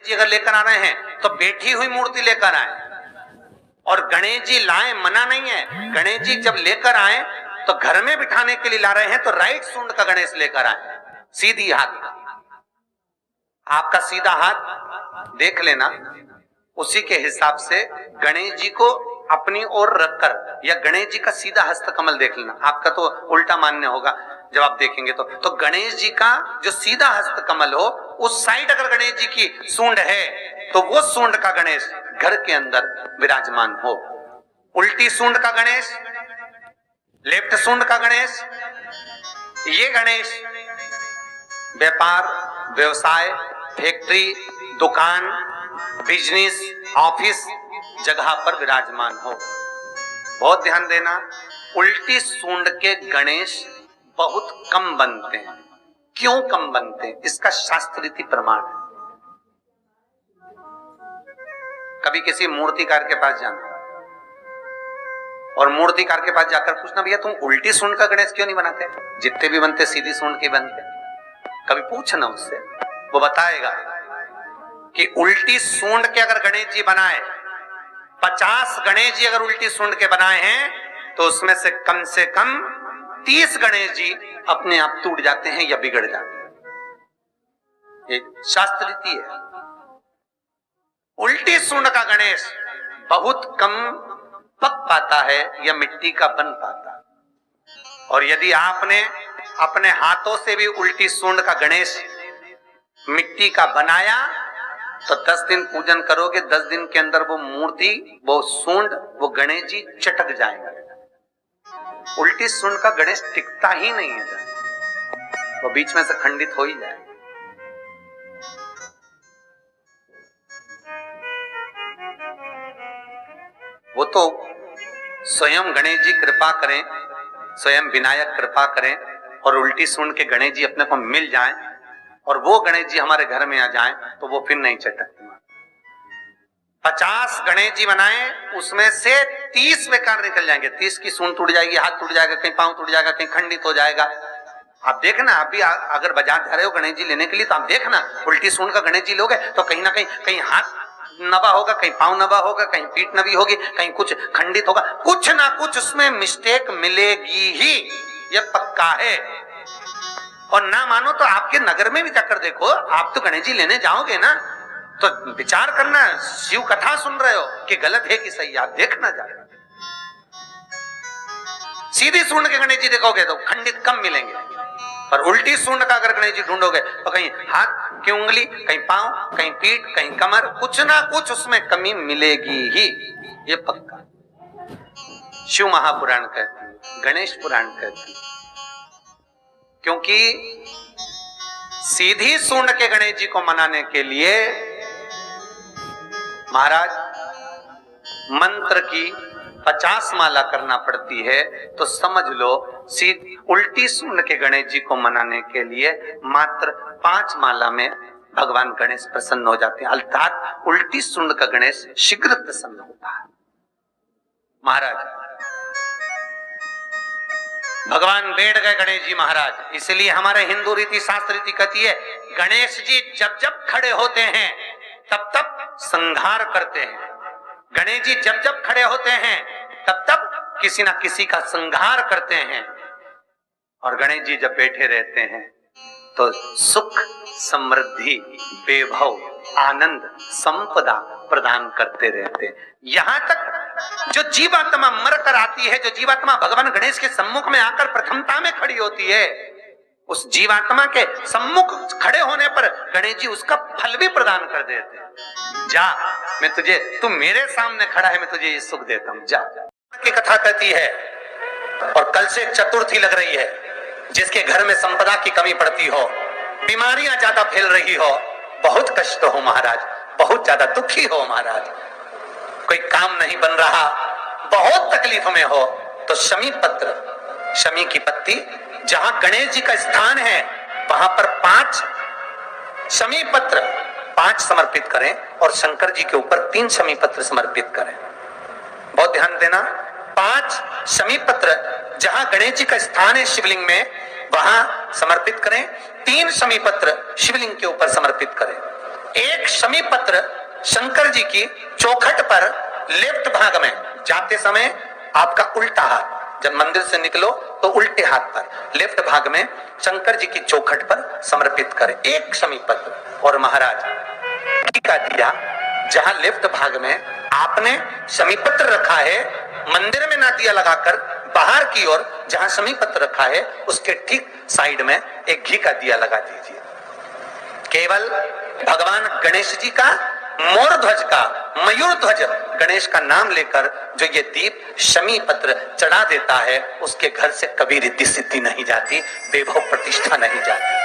जी अगर लेकर आ रहे हैं तो बैठी हुई मूर्ति लेकर आए, और गणेश जी लाए मना नहीं है। गणेश जी जब लेकर आए तो घर में बिठाने के लिए ला रहे हैं तो राइट सूंड का गणेश लेकर आए, सीधी हाथ का। आपका सीधा हाथ देख लेना, उसी के हिसाब से गणेश जी को अपनी ओर रखकर, या गणेश जी का सीधा हस्त कमल देख लेना। आपका तो उल्टा मान्य होगा जब आप देखेंगे तो गणेश जी का जो सीधा हस्त कमल हो उस साइड अगर गणेश जी की सूंड है तो वो सूंड का गणेश घर के अंदर विराजमान हो। उल्टी सूंड का गणेश, लेफ्ट सूंड का गणेश, ये गणेश व्यापार, व्यवसाय, फैक्ट्री, दुकान, बिजनेस, ऑफिस जगह पर विराजमान हो। बहुत ध्यान देना, उल्टी सूंड के गणेश बहुत कम बनते हैं। क्यों कम बनते हैं? इसका शास्त्रीय प्रमाण है। कभी किसी मूर्तिकार के पास जाना और मूर्तिकार के पास जाकर पूछना, भैया तुम उल्टी सूंड का गणेश क्यों नहीं बनाते? जितने भी बनते सीधी सूंड के बनते। कभी पूछना उससे, वो बताएगा कि उल्टी सूंड के अगर गणेश जी बनाए, 50 गणेश जी अगर उल्टी सूंड के बनाए हैं तो उसमें से कम 30 गणेश जी अपने आप टूट जाते हैं या बिगड़ जाते हैं। ये शास्त्र रीति है। उल्टी सूंड का गणेश बहुत कम पक पाता है या मिट्टी का बन पाता है। और यदि आपने अपने हाथों से भी उल्टी सूंड का गणेश मिट्टी का बनाया तो 10 दिन पूजन करोगे, 10 दिन के अंदर वो मूर्ति, वो सूंड, वो गणेश जी चटक जाएगा। उल्टी सूंड का गणेश टिकता ही नहीं है, वो बीच में से खंडित हो ही जाए। वो तो स्वयं गणेश जी कृपा करें, स्वयं विनायक कृपा करें और उल्टी सूंड के गणेश जी अपने को मिल जाएं और वो गणेश जी हमारे घर में आ जाएं तो वो फिर नहीं चटकते। 50 गणेश जी बनाए, उसमें से 30 बेकार निकल जाएंगे। 30 की सूंड टूट जाएगी, हाथ टूट जाएगा, कहीं पांव टूट जाएगा, कहीं खंडित हो जाएगा। आप देखना, आप भी अगर बाजार जा रहे हो गणेश जी लेने के लिए तो आप देखना, उल्टी सूंड का गणेश जी लोगे तो कहीं ना कहीं हाथ नबा होगा, कहीं पांव नबा होगा, कहीं पीठ नबी होगी, कहीं कुछ खंडित होगा, कुछ ना कुछ उसमें मिस्टेक मिलेगी ही, ये पक्का है। और ना मानो तो आपके नगर में भी जाकर देखो, आप तो गणेश जी लेने जाओगे ना तो विचार करना, शिव कथा सुन रहे हो कि गलत है कि सही, आप देखना जाकर। सीधी सूंड के गणेश जी देखोगे तो खंडित कम मिलेंगे, पर उल्टी सूंड का अगर गणेश जी ढूंढोगे तो कहीं हाथ की उंगली, कहीं पांव, कहीं पीठ, कहीं कमर, कुछ ना कुछ उसमें कमी मिलेगी ही, ये पक्का। शिव महापुराण कहते हैं, गणेश पुराण कहते हैं, क्योंकि सीधी सूंड के गणेश जी को मनाने के लिए महाराज मंत्र की 50 माला करना पड़ती है। तो समझ लो उल्टी सूंड के गणेश जी को मनाने के लिए मात्र 5 माला में भगवान गणेश प्रसन्न हो जाते हैं, अर्थात उल्टी सूंड का गणेश शीघ्र प्रसन्न होता है। महाराज भगवान बैठ गए गणेश जी महाराज, इसलिए हमारे हिंदू रीति शास्त्र रीति कहती है गणेश जी जब जब खड़े होते हैं तब तब संहार करते हैं। गणेश जी जब जब खड़े होते हैं तब तब किसी ना किसी का संहार करते हैं। और गणेश जी जब बैठे रहते हैं तो सुख, समृद्धि, वैभव, आनंद, संपदा प्रदान करते रहते हैं। यहां तक जो जीवात्मा मर कर आती है, जो जीवात्मा भगवान गणेश के सम्मुख में आकर प्रथमता में खड़ी होती है, उस जीवात्मा के सम्मुख खड़े होने पर गणेश जी उसका फल भी प्रदान कर देते हैं। जा, मैं तुझे, तू मेरे सामने खड़ा है, मैं तुझे ये सुख देता हूं, जा। की कथा कहती है, और कल से चतुर्थी लग रही है, जिसके घर में संपदा की कमी पड़ती हो, बीमारियां ज्यादा फैल रही हो, बहुत कष्ट हो महाराज, बहुत ज्यादा दुखी हो महाराज, कोई काम नहीं बन रहा, बहुत तकलीफ में हो, तो शमी पत्र, शमी की पत्ती, जहां गणेश जी का स्थान है वहां पर 5 शमी पत्र 5 समर्पित करें और शंकर जी के ऊपर 3 शमी पत्र समर्पित करें। बहुत ध्यान देना, 5 शमी पत्र जहां गणेश जी का स्थान है शिवलिंग में वहां समर्पित करें, 3 शमी पत्र शिवलिंग के ऊपर समर्पित करें। एक शमी पत्र शंकर जी की चौखट पर लेफ्ट भाग में जाते समय आपका उल्टा हाथ, जब मंदिर से निकलो तो उल्टे हाथ पर लेफ्ट भाग में शंकर जी की चौखट पर समर्पित करें एक शमी पत्र। और महाराज घी का दिया जहां लेफ्ट भाग में आपने शमी पत्र रखा है, मंदिर में ना दिया लगाकर बाहर की ओर जहां शमी पत्र रखा है उसके ठीक साइड में एक घी का दिया लगा दीजिए। केवल भगवान गणेश जी का मोर ध्वज का, मयूर ध्वज गणेश का नाम लेकर जो ये दीप शमी पत्र चढ़ा देता है उसके घर से कभी रिद्धि सिद्धि नहीं जाती, वैभव प्रतिष्ठा नहीं जाती।